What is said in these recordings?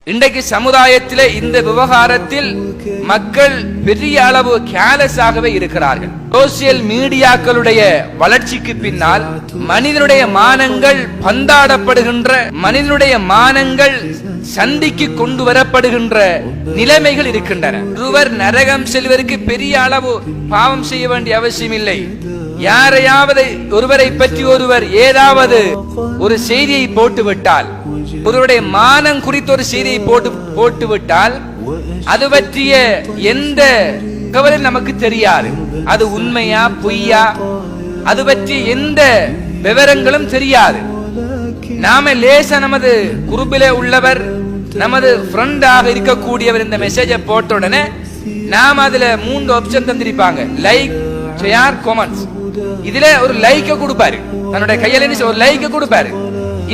இன்றைக்கு சமுதாயத்திலே இந்த விவகாரத்தில் மக்கள் பெரிய அளவு கேலஸாகவே இருக்கிறார்கள். சோசியல் மீடியாக்களுடைய வளர்ச்சிக்கு பின்னால் மனிதனுடைய மானங்கள் பந்தாடப்படுகின்ற, மனிதனுடைய மானங்கள் சந்திக்கு கொண்டு வரப்படுகின்ற நிலைமைகள் இருக்கின்றன. ஒருவர் நரகம் செல்வதற்கு பெரிய அளவு பாவம் செய்ய வேண்டிய அவசியம் இல்லை. யாரையாவது ஒருவரை பற்றி ஒருவர் ஏதாவது ஒரு செய்தியை போட்டுவிட்டால், ஒருவருடைய மானம் குறித்த ஒரு செய்தியை போட்டுவிட்டால், அது பற்றிய எந்த தகவலும் நமக்கு தெரியாது. அது உண்மையா பொய்யா, அது பற்றிய எந்த விவரங்களும் தெரியாது. நாம லேசா நமது குரூப்பிலே உள்ளவர், நமது ஃப்ரெண்டாக இருக்கக்கூடியவர் இந்த மெசேஜை போட்ட உடனே நாம அதுல 3 ஆப்ஷன் தந்திருப்பாங்க: லைக், ஷேர், கமெண்ட்ஸ். இதுல ஒரு லைக்க கொடுப்பாரு, தன்னுடைய கையில ஒரு லைக்க கொடுப்பாரு.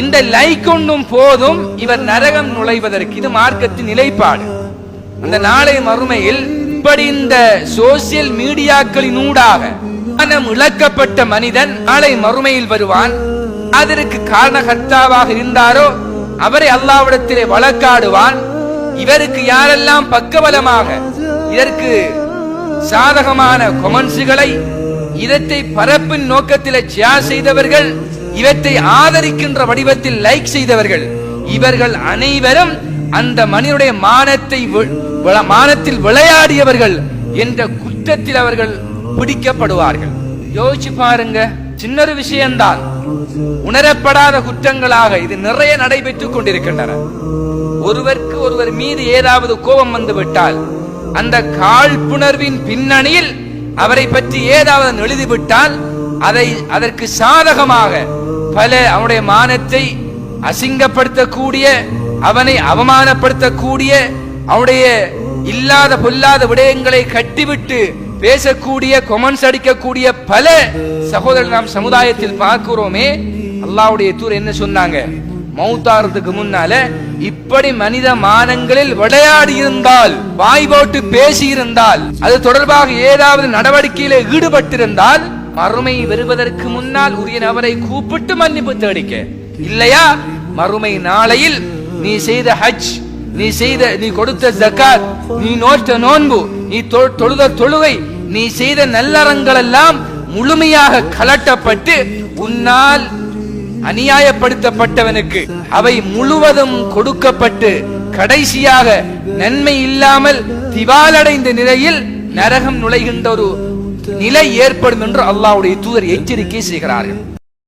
இந்த லைக் ஒன்றும் போதும் இவர் நரகம் நுழைவதற்கு. இது மார்க்கத்தின் நிலைப்பாடு. அந்த நாளை மறுமையில் இப்படி இந்த சோசியல் மீடியாக்களினூடாக மனம் இழக்கப்பட்ட மனிதன் நாளை மறுமையில் வருவான். அதற்கு காரணகர்த்தாவாக இருந்தாரோ அவரை அல்லாஹ்விடத்திலே வழக்காடுவான். இவருக்கு யாரெல்லாம் பக்கபலமாக இதற்கு சாதகமான கொமெண்ட்ஸ்களை, இதத்தை பரப்பின் நோக்கத்தில் ஷேர் செய்தவர்கள், இவற்றை ஆதரிக்கின்ற வடிவத்தில் லைக் செய்தவர்கள், இவர்கள் அனைவரும் அந்த மனிதனுடைய மானத்தில் விளையாடியவர்கள் என்ற குற்றத்தில் அவர்கள் பிடிக்கப்படுவார்கள். யோசிச்சு பாருங்க, சின்னொரு விஷயம்தான், உணரப்படாத குற்றங்களாக இது நிறைய நடைபெற்றுக் கொண்டிருக்கின்றன. ஒருவருக்கு ஒருவர் மீது ஏதாவது கோபம் வந்து விட்டால், அந்த காழ்ப்புணர்வின் பின்னணியில் அவரை பற்றி ஏதாவது எழுதிவிட்டால், அதற்கு சாதகமாக பல அவனுடைய மானத்தை அசிங்கப்படுத்தக்கூடிய, அவனை அவமானப்படுத்தக்கூடிய, அவனுடைய இல்லாத பொல்லாத விடயங்களை கட்டிவிட்டு பேசக்கூடிய, கொமெண்ட்ஸ் அடிக்கக்கூடிய பல சகோதரர்கள் நாம் சமுதாயத்தில் பார்க்கிறோமே. அல்லாஹ்வுடைய தூதர் என்ன சொன்னாங்க? மௌத்தாரத்துக்கு முன்னால இப்படி மனித மானங்களில் விளையாடி இருந்தால், வாய் போட்டு பேசி இருந்தால், அது தொடர்பாக ஏதாவது நடவடிக்கையில ஈடுபட்டிருந்தால், மறுமை வருவதற்கு முன்னால் உரிய நபரை கூப்பிட்டு மன்னிப்பு தேடிக்க. இல்லையா மறுமை நாளையில் நீ செய்த ஹஜ், நீ கொடுத்த ஜகாத், நீ நோற்ற நோன்பு, நீ தொழுத தொழுகை, நீ செய்த நல்லறங்கள் எல்லாம் முழுமையாக கலட்டப்பட்டு உன்னால் அநியாயப்படுத்தப்பட்டவனுக்கு அவை முழுவதும் கொடுக்கப்பட்டு கடைசியாக நன்மை இல்லாமல் திவாலடைந்த நிலையில் நரகம் நுழைகின்ற ஒரு நிலை ஏற்படும் என்று அல்லாஹ்வுடைய தூதர் எச்சரிக்கை செய்கிறார்கள்.